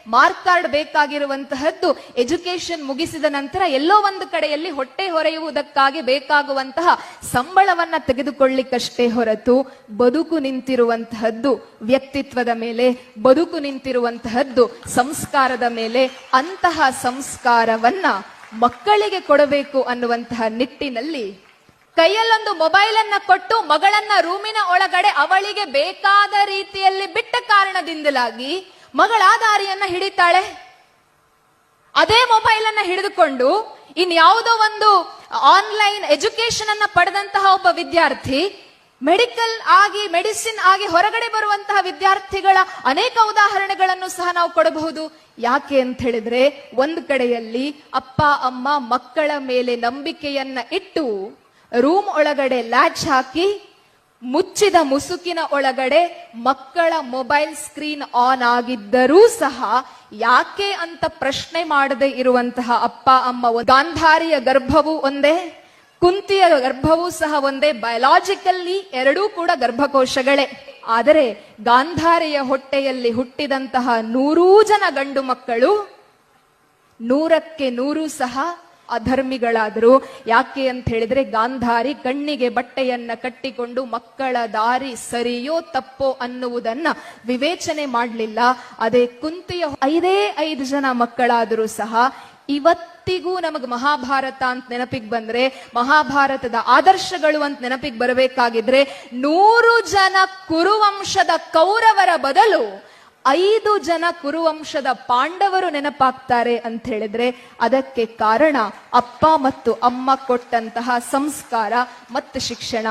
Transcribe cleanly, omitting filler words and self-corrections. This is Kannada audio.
ಮಾರ್ಕ್ ಬೇಕಾಗಿರುವಂತಹದ್ದು ಎಜುಕೇಶನ್ ಮುಗಿಸಿದ ನಂತರ ಎಲ್ಲೋ ಒಂದು ಕಡೆಯಲ್ಲಿ ಹೊಟ್ಟೆ ಹೊರೆಯುವುದಕ್ಕಾಗಿ ಬೇಕಾಗುವಂತಹ ಸಂಬಳವನ್ನ ತೆಗೆದುಕೊಳ್ಳಿಕ್ಕಷ್ಟೇ ಹೊರತು ಬದುಕು ನಿಂತಿರುವಂತಹದ್ದು ವ್ಯಕ್ತಿತ್ವದ ಮೇಲೆ, ಬದುಕು ನಿಂತಿರುವಂತಹದ್ದು ಸಂಸ್ಕಾರದ ಮೇಲೆ. ಅಂತಹ ಸಂಸ್ಕಾರವನ್ನ ಮಕ್ಕಳಿಗೆ ಕೊಡಬೇಕು ಅನ್ನುವಂತಹ ನಿಟ್ಟಿನಲ್ಲಿ ಕೈಯಲ್ಲೊಂದು ಮೊಬೈಲ್ ಅನ್ನ ಕೊಟ್ಟು ಮಗಳನ್ನ ರೂಮಿನ ಒಳಗಡೆ ಅವಳಿಗೆ ಬೇಕಾದ ರೀತಿಯಲ್ಲಿ ಬಿಟ್ಟ ಕಾರಣದಿಂದಲಾಗಿ ಮಗಳ ದಾರಿಯನ್ನ ಹಿಡಿತಾಳೆ. ಅದೇ ಮೊಬೈಲ್ ಅನ್ನ ಹಿಡಿದುಕೊಂಡು ಇನ್ಯಾವುದೋ ಒಂದು ಆನ್ಲೈನ್ ಎಜುಕೇಶನ್ ಅನ್ನ ಪಡೆದಂತಹ ಒಬ್ಬ ವಿದ್ಯಾರ್ಥಿ ಮೆಡಿಸಿನ್ ಆಗಿ ಹೊರಗಡೆ ಬರುವಂತಹ ವಿದ್ಯಾರ್ಥಿಗಳ ಅನೇಕ ಉದಾಹರಣೆಗಳನ್ನು ಸಹ ನಾವು ಕೊಡಬಹುದು. ಯಾಕೆ ಅಂತ ಹೇಳಿದ್ರೆ, ಒಂದು ಕಡೆಯಲ್ಲಿ ಅಪ್ಪ ಅಮ್ಮ ಮಕ್ಕಳ ಮೇಲೆ ನಂಬಿಕೆಯನ್ನ ಇಟ್ಟು ರೂಮ್ ಒಳಗಡೆ ಲ್ಯಾಚ್ ಹಾಕಿ ಮುಚ್ಚಿದ ಮುಸುಕಿನ ಒಳಗಡೆ ಮಕ್ಕಳ ಮೊಬೈಲ್ ಸ್ಕ್ರೀನ್ ಆನ್ ಆಗಿದ್ದರೂ ಸಹ ಯಾಕೆ ಅಂತ ಪ್ರಶ್ನೆ ಮಾಡದೆ ಇರುವಂತಹ ಅಪ್ಪ ಅಮ್ಮ. ಗಾಂಧಾರಿಯ ಗರ್ಭವೂ ಒಂದೇ, ಕುಂತಿಯ ಗರ್ಭವೂ ಸಹ ಒಂದೇ. ಬಯೋಲಾಜಿಕಲ್ಲಿ ಎರಡೂ ಕೂಡ ಗರ್ಭಕೋಶಗಳೇ. ಆದರೆ ಗಾಂಧಾರಿಯ ಹೊಟ್ಟೆಯಲ್ಲಿ ಹುಟ್ಟಿದಂತಹ 100 ಜನ ಗಂಡು ಮಕ್ಕಳು 100ಕ್ಕೆ 100 ಸಹ ಅಧರ್ಮಿಗಳಾದರು. ಯಾಕೆ ಅಂತ ಹೇಳಿದ್ರೆ, ಗಾಂಧಾರಿ ಕಣ್ಣಿಗೆ ಬಟ್ಟೆಯನ್ನ ಕಟ್ಟಿಕೊಂಡು ಮಕ್ಕಳ ದಾರಿ ಸರಿಯೋ ತಪ್ಪೋ ಅನ್ನುವುದನ್ನ ವಿವೇಚನೆ ಮಾಡಲಿಲ್ಲ. ಅದೇ ಕುಂತಿಯ 5 ಜನ ಮಕ್ಕಳಾದರೂ ಸಹ ಇವತ್ತಿಗೂ ನಮಗ್ ಮಹಾಭಾರತ ಅಂತ ನೆನಪಿಗೆ ಬಂದ್ರೆ, ಮಹಾಭಾರತದ ಆದರ್ಶಗಳು ಅಂತ ನೆನಪಿಗೆ ಬರಬೇಕಾಗಿದ್ರೆ 100 ಜನ ಕುರುವಂಶದ ಕೌರವರ ಬದಲು 5 ಜನ ಕುರುವಂಶದ ಪಾಂಡವರು ನೆನಪಾಗ್ತಾರೆ ಅಂತ ಹೇಳಿದ್ರೆ, ಅದಕ್ಕೆ ಕಾರಣ ಅಪ್ಪ ಮತ್ತು ಅಮ್ಮ ಕೊಟ್ಟಂತಹ ಸಂಸ್ಕಾರ ಮತ್ತು ಶಿಕ್ಷಣ.